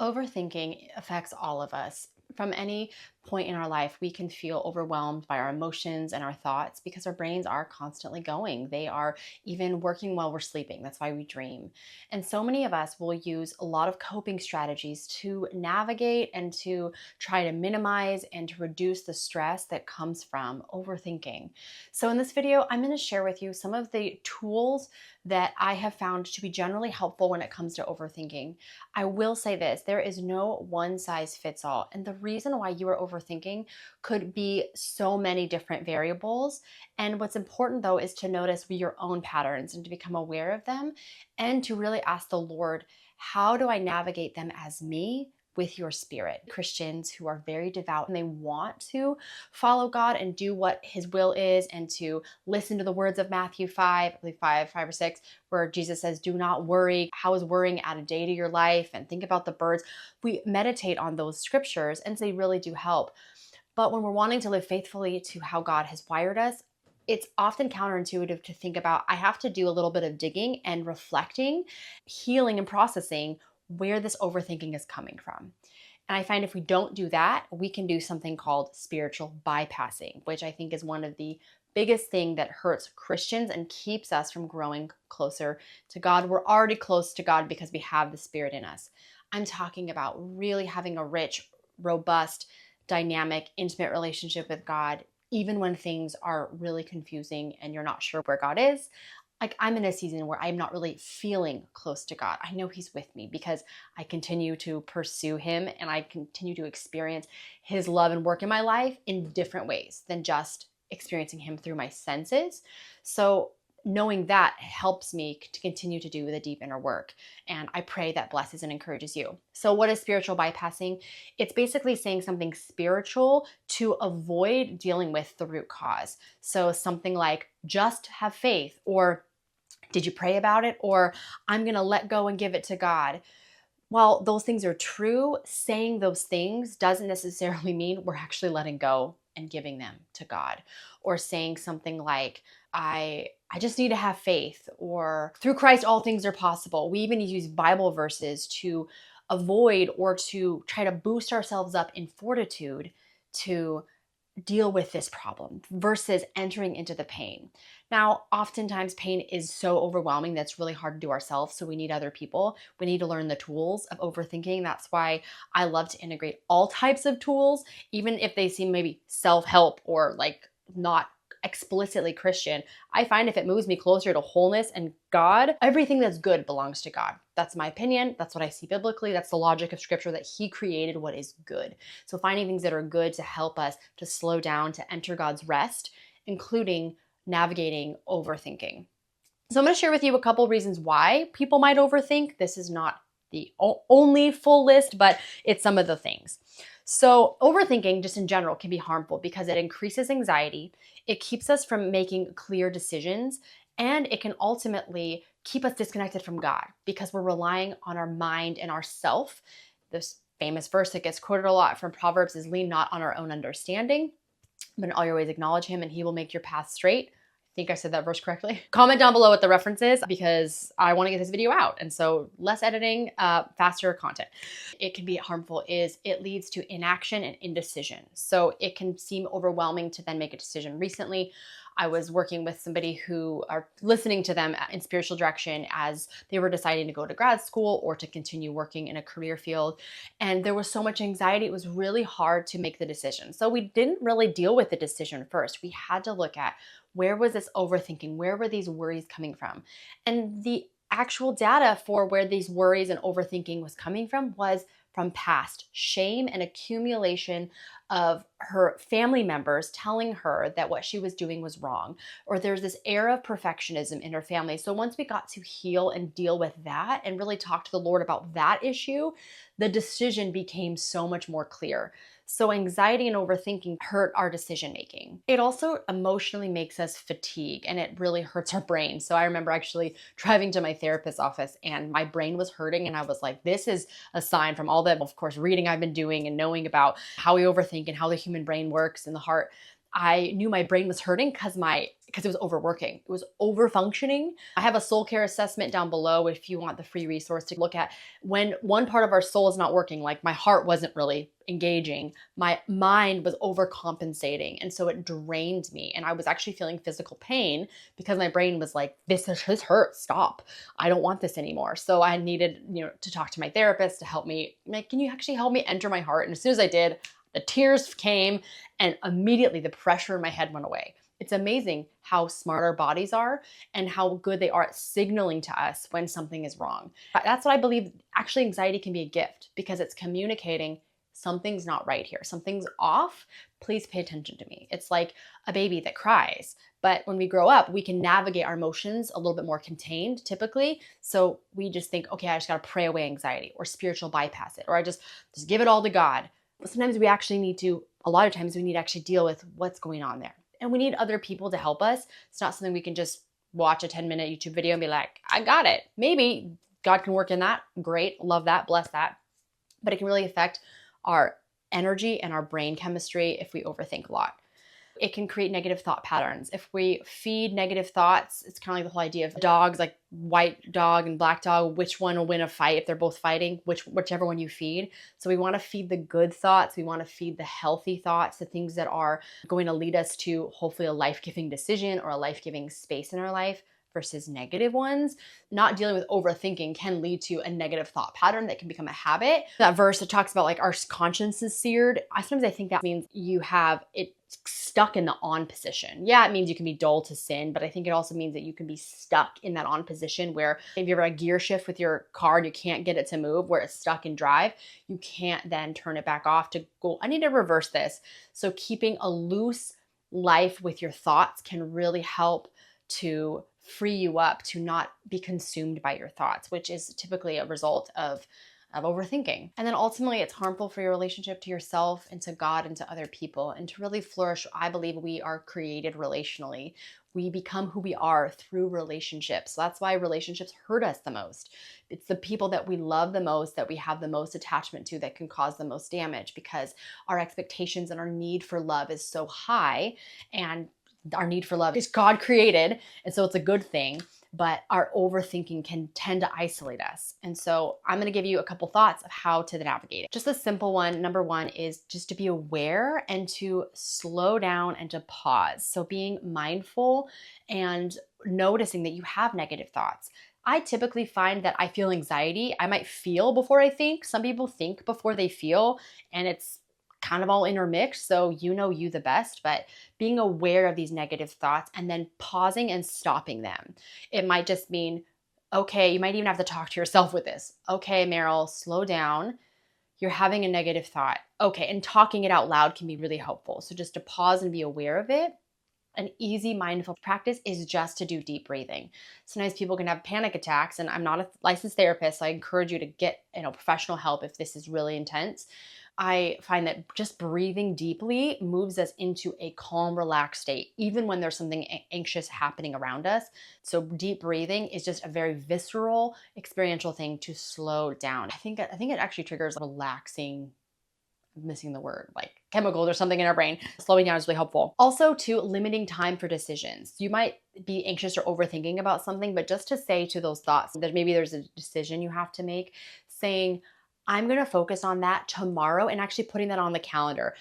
Overthinking affects all of us. From any point in our life, we can feel overwhelmed by our emotions and our thoughts because our brains are constantly going. They are even working while we're sleeping. That's why we dream. And so many of us will use a lot of coping strategies to navigate and to try to minimize and to reduce the stress that comes from overthinking. So, in this video, I'm going to share with you some of the tools that I have found to be generally helpful when it comes to overthinking. I will say this, there is no one size fits all. And the reason why you are overthinking could be so many different variables. And what's important though is to notice your own patterns and to become aware of them and to really ask the Lord, how do I navigate them as me? With your spirit. Christians who are very devout and they want to follow God and do what his will is and to listen to the words of Matthew 5, I believe 5 or 6, where Jesus says, do not worry. How is worrying add a day to your life? And think about the birds. We meditate on those scriptures and they really do help. But when we're wanting to live faithfully to how God has wired us, it's often counterintuitive to think about, I have to do a little bit of digging and reflecting, healing and processing where this overthinking is coming from. And I find if we don't do that, we can do something called spiritual bypassing, which I think is one of the biggest thing that hurts Christians and keeps us from growing closer to God. We're already close to God because we have the Spirit in us. I'm talking about really having a rich, robust, dynamic, intimate relationship with God, even when things are really confusing and you're not sure where God is. Like I'm in a season where I'm not really feeling close to God. I know he's with me because I continue to pursue him and I continue to experience his love and work in my life in different ways than just experiencing him through my senses. So knowing that helps me to continue to do the deep inner work. And I pray that blesses and encourages you. So what is spiritual bypassing? It's basically saying something spiritual to avoid dealing with the root cause. So something like just have faith, or did you pray about it? Or I'm going to let go and give it to God. While those things are true, saying those things doesn't necessarily mean we're actually letting go and giving them to God. Or saying something like, I just need to have faith, or through Christ all things are possible. We even use Bible verses to avoid or to try to boost ourselves up in fortitude to deal with this problem versus entering into the pain. Now, oftentimes pain is so overwhelming that's really hard to do ourselves. So we need other people. We need to learn the tools of overthinking. That's why I love to integrate all types of tools, even if they seem maybe self-help or like not explicitly Christian. I find if it moves me closer to wholeness and God, everything that's good belongs to God. That's my opinion. That's what I see biblically. That's the logic of scripture, that he created what is good. So finding things that are good to help us to slow down, to enter God's rest, including navigating overthinking. So I'm going to share with you a couple reasons why people might overthink. This is not the only full list, but it's some of the things. So overthinking just in general can be harmful because it increases anxiety, it keeps us from making clear decisions, and it can ultimately keep us disconnected from God because we're relying on our mind and our self. This famous verse that gets quoted a lot from Proverbs is lean not on our own understanding, but in all your ways acknowledge him and he will make your path straight. I think I said that verse correctly. Comment down below what the reference is because I want to get this video out. And so less editing, faster content. It can be harmful is it leads to inaction and indecision. So it can seem overwhelming to then make a decision. Recently, I was working with somebody who are listening to them in spiritual direction as they were deciding to go to grad school or to continue working in a career field. And there was so much anxiety. It was really hard to make the decision. So we didn't really deal with the decision first. We had to look at where was this overthinking? Where were these worries coming from? And the actual data for where these worries and overthinking was coming from was from past shame and accumulation of her family members telling her that what she was doing was wrong, or there's this air of perfectionism in her family. So once we got to heal and deal with that and really talk to the Lord about that issue, the decision became so much more clear. So anxiety and overthinking hurt our decision making. It also emotionally makes us fatigue and it really hurts our brain. So I remember actually driving to my therapist's office and my brain was hurting and I was like, this is a sign from all the, of course, reading I've been doing and knowing about how we overthink and how the human brain works and the heart. I knew my brain was hurting because it was overworking. It was over functioning. I have a soul care assessment down below if you want the free resource to look at when one part of our soul is not working, like my heart wasn't really engaging, my mind was overcompensating. And so it drained me. And I was actually feeling physical pain because my brain was like, this hurts, stop. I don't want this anymore. So I needed, to talk to my therapist to help me, like, can you actually help me enter my heart? And as soon as I did, the tears came and immediately the pressure in my head went away. It's amazing how smart our bodies are and how good they are at signaling to us when something is wrong. That's what I believe. Actually, anxiety can be a gift because it's communicating something's not right here. Something's off. Please pay attention to me. It's like a baby that cries. But when we grow up, we can navigate our emotions a little bit more contained typically. So we just think, okay, I just got to pray away anxiety or spiritual bypass it, or I just give it all to God. But sometimes we actually need to, a lot of times we need to actually deal with what's going on there. And we need other people to help us. It's not something we can just watch a 10-minute YouTube video and be like, I got it. Maybe God can work in that. Great. Love that. Bless that. But it can really affect our energy and our brain chemistry if we overthink a lot. It can create negative thought patterns. If we feed negative thoughts, it's kind of like the whole idea of dogs, like white dog and black dog, which one will win a fight if they're both fighting, whichever one you feed. So we want to feed the good thoughts. We want to feed the healthy thoughts, the things that are going to lead us to hopefully a life-giving decision or a life-giving space in our life versus negative ones. Not dealing with overthinking can lead to a negative thought pattern that can become a habit. That verse that talks about like our conscience is seared, sometimes I think that means you have it stuck in the on position. Yeah, it means you can be dull to sin, but I think it also means that you can be stuck in that on position where if you ever a gear shift with your car and you can't get it to move, where it's stuck in drive, you can't then turn it back off to go, I need to reverse this. So keeping a loose life with your thoughts can really help to free you up to not be consumed by your thoughts, which is typically a result of overthinking. And then ultimately it's harmful for your relationship to yourself and to God and to other people. And to really flourish, I believe we are created relationally. We become who we are through relationships. So that's why relationships hurt us the most. It's the people that we love the most, that we have the most attachment to, that can cause the most damage because our expectations and our need for love is so high, and our need for love is God created. And so it's a good thing. But our overthinking can tend to isolate us. And so I'm going to give you a couple thoughts of how to navigate it. Just a simple one. Number one is just to be aware and to slow down and to pause. So being mindful and noticing that you have negative thoughts. I typically find that I feel anxiety. I might feel before I think. Some people think before they feel, and it's kind of all intermixed, so you the best, but being aware of these negative thoughts and then pausing and stopping them. It might just mean, okay, you might even have to talk to yourself with this. Okay, Maryl, slow down. You're having a negative thought. Okay, and talking it out loud can be really helpful. So just to pause and be aware of it. An easy mindful practice is just to do deep breathing. Sometimes people can have panic attacks, and I'm not a licensed therapist, so I encourage you to get professional help if this is really intense. I find that just breathing deeply moves us into a calm, relaxed state, even when there's something anxious happening around us. So deep breathing is just a very visceral, experiential thing to slow down. I think it actually triggers relaxing, I'm missing the word, like chemicals or something in our brain. Slowing down is really helpful. Also to limiting time for decisions. You might be anxious or overthinking about something, but just to say to those thoughts that maybe there's a decision you have to make, saying, I'm going to focus on that tomorrow, and actually putting that on the calendar.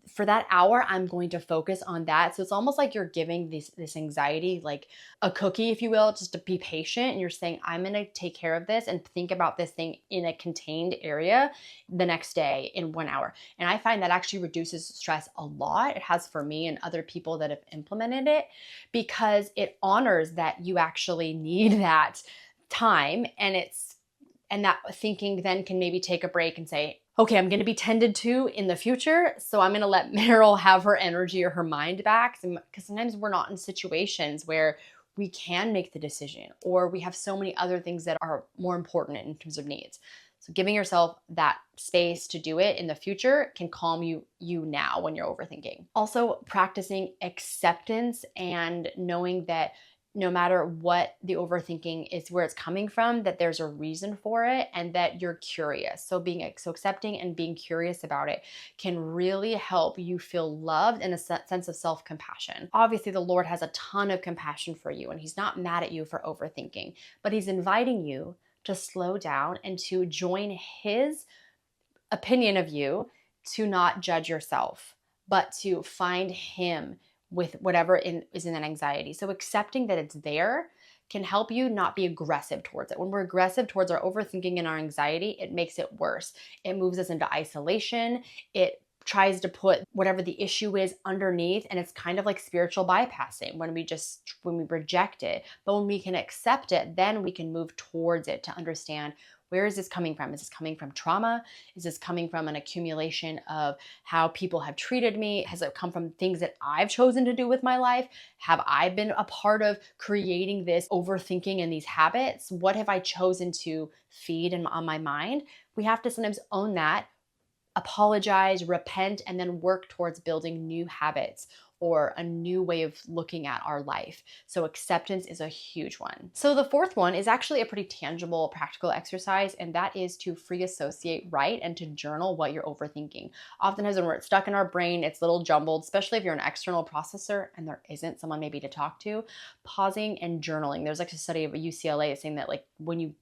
For that hour, I'm going to focus on that. So it's almost like you're giving this anxiety like a cookie, if you will, just to be patient. And you're saying, I'm going to take care of this and think about this thing in a contained area the next day in 1 hour. And I find that actually reduces stress a lot. It has for me and other people that have implemented it, because it honors that you actually need that time, and that thinking then can maybe take a break and say, okay, I'm going to be tended to in the future, so I'm going to let Meryl have her energy or her mind back. Because sometimes we're not in situations where we can make the decision, or we have so many other things that are more important in terms of needs. So giving yourself that space to do it in the future can calm you now when you're overthinking. Also, practicing acceptance and knowing that no matter what the overthinking is, where it's coming from, that there's a reason for it and that you're curious. So so accepting and being curious about it can really help you feel loved and a sense of self-compassion. Obviously, the Lord has a ton of compassion for you and he's not mad at you for overthinking, but he's inviting you to slow down and to join his opinion of you, to not judge yourself, but to find him with whatever is in that anxiety. So accepting that it's there can help you not be aggressive towards it. When we're aggressive towards our overthinking and our anxiety, it makes it worse. It moves us into isolation. It tries to put whatever the issue is underneath, and it's kind of like spiritual bypassing when we reject it. But when we can accept it, then we can move towards it to understand, where is this coming from? Is this coming from trauma? Is this coming from an accumulation of how people have treated me? Has it come from things that I've chosen to do with my life? Have I been a part of creating this overthinking and these habits? What have I chosen to feed on my mind? We have to sometimes own that, apologize, repent, and then work towards building new habits or a new way of looking at our life. So acceptance is a huge one. So the fourth one is actually a pretty tangible, practical exercise, and that is to free associate, write, and to journal what you're overthinking. Oftentimes when we're stuck in our brain, it's a little jumbled, especially if you're an external processor and there isn't someone maybe to talk to. Pausing and journaling. There's like a study of UCLA saying that like when you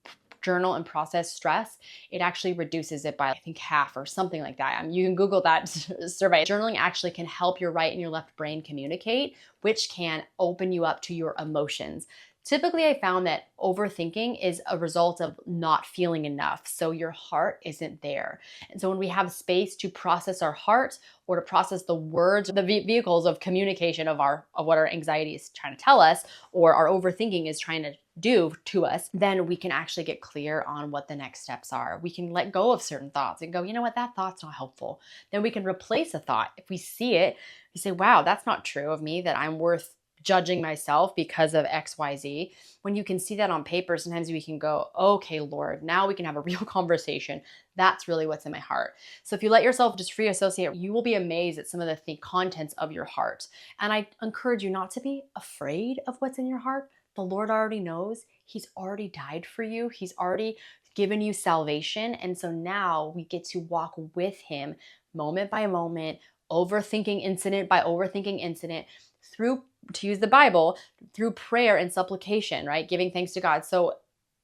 journal and process stress, it actually reduces it by, I think, half or something like that. You can Google that survey. Journaling actually can help your right and your left brain communicate, which can open you up to your emotions. Typically, I found that overthinking is a result of not feeling enough. So your heart isn't there. And so when we have space to process our heart or to process the words, the vehicles of communication of what our anxiety is trying to tell us, or our overthinking is trying to do to us, then we can actually get clear on what the next steps are. We can let go of certain thoughts and go, you know what, that thought's not helpful. Then we can replace a thought. If we see it, we say, wow, that's not true of me, that I'm worth judging myself because of XYZ. When you can see that on paper, sometimes we can go, okay, Lord, now we can have a real conversation. That's really what's in my heart. So if you let yourself just free associate, you will be amazed at some of the contents of your heart. And I encourage you not to be afraid of what's in your heart. The Lord already knows. He's already died for you. He's already given you salvation. And so now we get to walk with him moment by moment, overthinking incident by overthinking incident, through, to use the Bible, through prayer and supplication, right? Giving thanks to God. So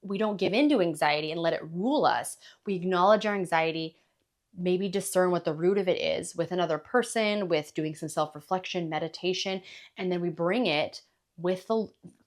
we don't give in to anxiety and let it rule us. We acknowledge our anxiety, maybe discern what the root of it is with another person, with doing some self-reflection, meditation, and then we bring it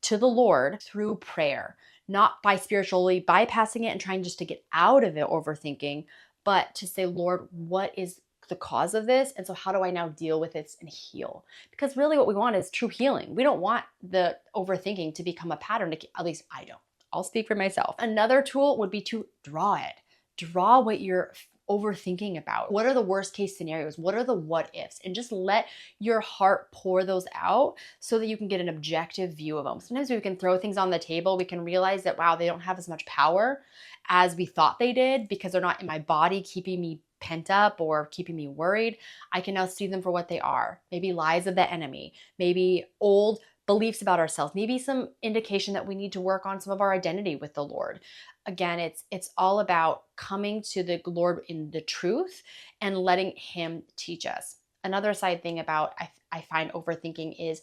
to the Lord through prayer, not by spiritually bypassing it and trying just to get out of it overthinking, but to say, Lord, what is the cause of this? And so how do I now deal with this and heal? Because really what we want is true healing. We don't want the overthinking to become a pattern. At least I don't. I'll speak for myself. Another tool would be to draw it. Draw what you're overthinking about. What are the worst case scenarios? What are the what ifs? And just let your heart pour those out so that you can get an objective view of them. Sometimes we can throw things on the table. We can realize that, wow, they don't have as much power as we thought they did because they're not in my body keeping me pent up or keeping me worried. I can now see them for what they are. Maybe lies of the enemy, maybe old beliefs about ourselves, maybe some indication that we need to work on some of our identity with the Lord. Again, it's all about coming to the Lord in the truth and letting him teach us. Another side thing about I find overthinking is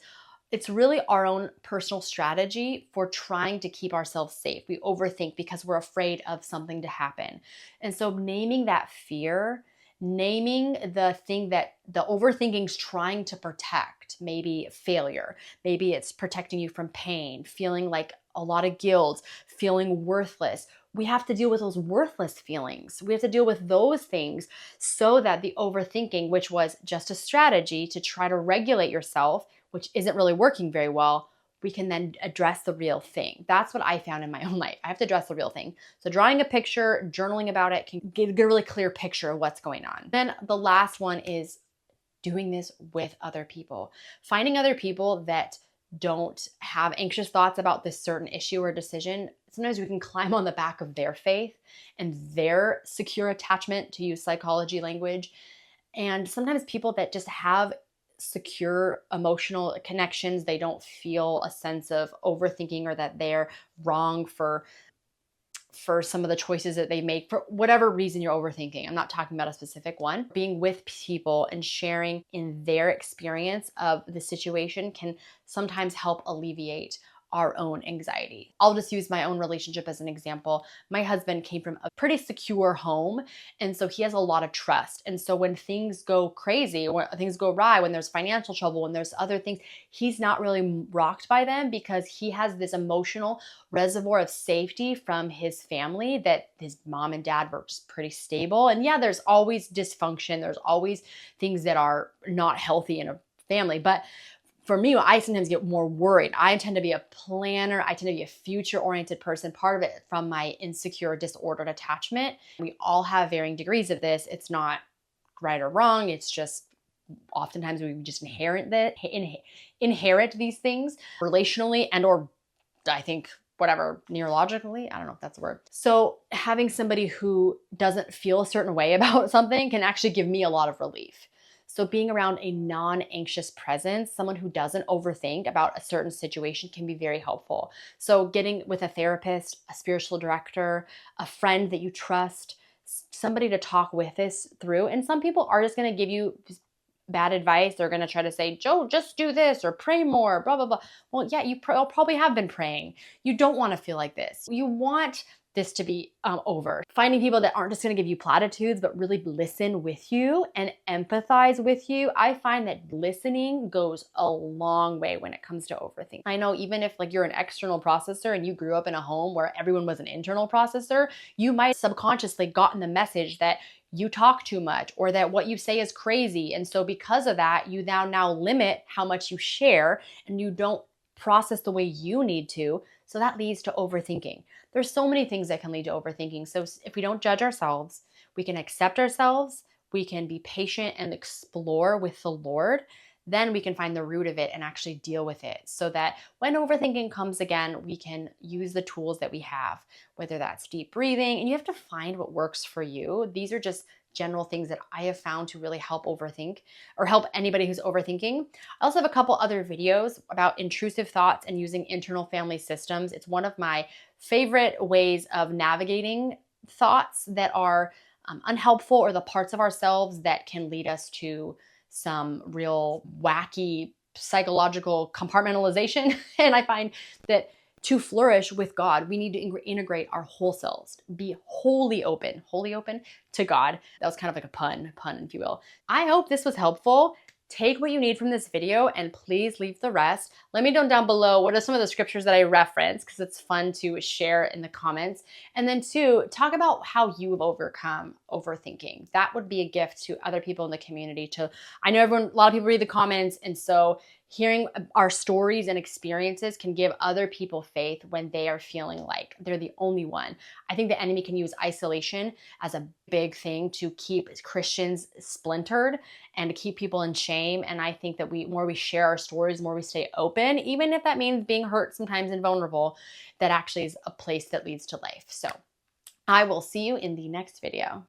it's really our own personal strategy for trying to keep ourselves safe. We overthink because we're afraid of something to happen. And so naming that fear, naming the thing that the overthinking's trying to protect, maybe failure, maybe it's protecting you from pain, feeling like a lot of guilt, feeling worthless. We have to deal with those worthless feelings. We have to deal with those things so that the overthinking, which was just a strategy to try to regulate yourself, which isn't really working very well, we can then address the real thing. That's what I found in my own life. I have to address the real thing. So drawing a picture, journaling about it can get a really clear picture of what's going on. Then the last one is doing this with other people. Finding other people that don't have anxious thoughts about this certain issue or decision. Sometimes we can climb on the back of their faith and their secure attachment, to use psychology language. And sometimes people that just have secure emotional connections. They don't feel a sense of overthinking or that they're wrong for some of the choices that they make for whatever reason you're overthinking. I'm not talking about a specific one. Being with people and sharing in their experience of the situation can sometimes help alleviate our own anxiety. I'll just use my own relationship as an example. My husband came from a pretty secure home, and so he has a lot of trust. And so when things go crazy, when things go awry, when there's financial trouble, when there's other things, he's not really rocked by them because he has this emotional reservoir of safety from his family, that his mom and dad were just pretty stable. And yeah, there's always dysfunction. There's always things that are not healthy in a family. But for me, I sometimes get more worried. I tend to be a planner. I tend to be a future-oriented person. Part of it from my insecure, disordered attachment. We all have varying degrees of this. It's not right or wrong. It's just oftentimes we just inherit these things relationally and or I think whatever, neurologically, I don't know if that's a word. So having somebody who doesn't feel a certain way about something can actually give me a lot of relief. So being around a non-anxious presence, someone who doesn't overthink about a certain situation, can be very helpful. So getting with a therapist, a spiritual director, a friend that you trust, somebody to talk with this through. And some people are just going to give you bad advice. They're going to try to say, Joe, just do this or pray more, blah, blah, blah. Well, yeah, you probably have been praying. You don't want to feel like this. You want this to be over. Finding people that aren't just going to give you platitudes, but really listen with you and empathize with you. I find that listening goes a long way when it comes to overthinking. I know even if like you're an external processor and you grew up in a home where everyone was an internal processor, you might subconsciously gotten the message that you talk too much or that what you say is crazy. And so because of that, you now limit how much you share and you don't process the way you need to. So that leads to overthinking. There's so many things that can lead to overthinking. So if we don't judge ourselves, we can accept ourselves, we can be patient and explore with the Lord, then we can find the root of it and actually deal with it so that when overthinking comes again, we can use the tools that we have, whether that's deep breathing, and you have to find what works for you. These are just general things that I have found to really help overthink or help anybody who's overthinking. I also have a couple other videos about intrusive thoughts and using internal family systems. It's one of my favorite ways of navigating thoughts that are unhelpful or the parts of ourselves that can lead us to some real wacky psychological compartmentalization. And I find that to flourish with God, we need to integrate our whole selves, be wholly open to God. That was kind of like a pun, if you will. I hope this was helpful. Take what you need from this video and please leave the rest. Let me know down below what are some of the scriptures that I reference, because it's fun to share in the comments. And then 2, talk about how you've overcome overthinking. That would be a gift to other people in the community. I know a lot of people read the comments, and so hearing our stories and experiences can give other people faith when they are feeling like they're the only one. I think the enemy can use isolation as a big thing to keep Christians splintered and to keep people in shame. And I think that more we share our stories, more we stay open, even if that means being hurt sometimes and vulnerable, that actually is a place that leads to life. So I will see you in the next video.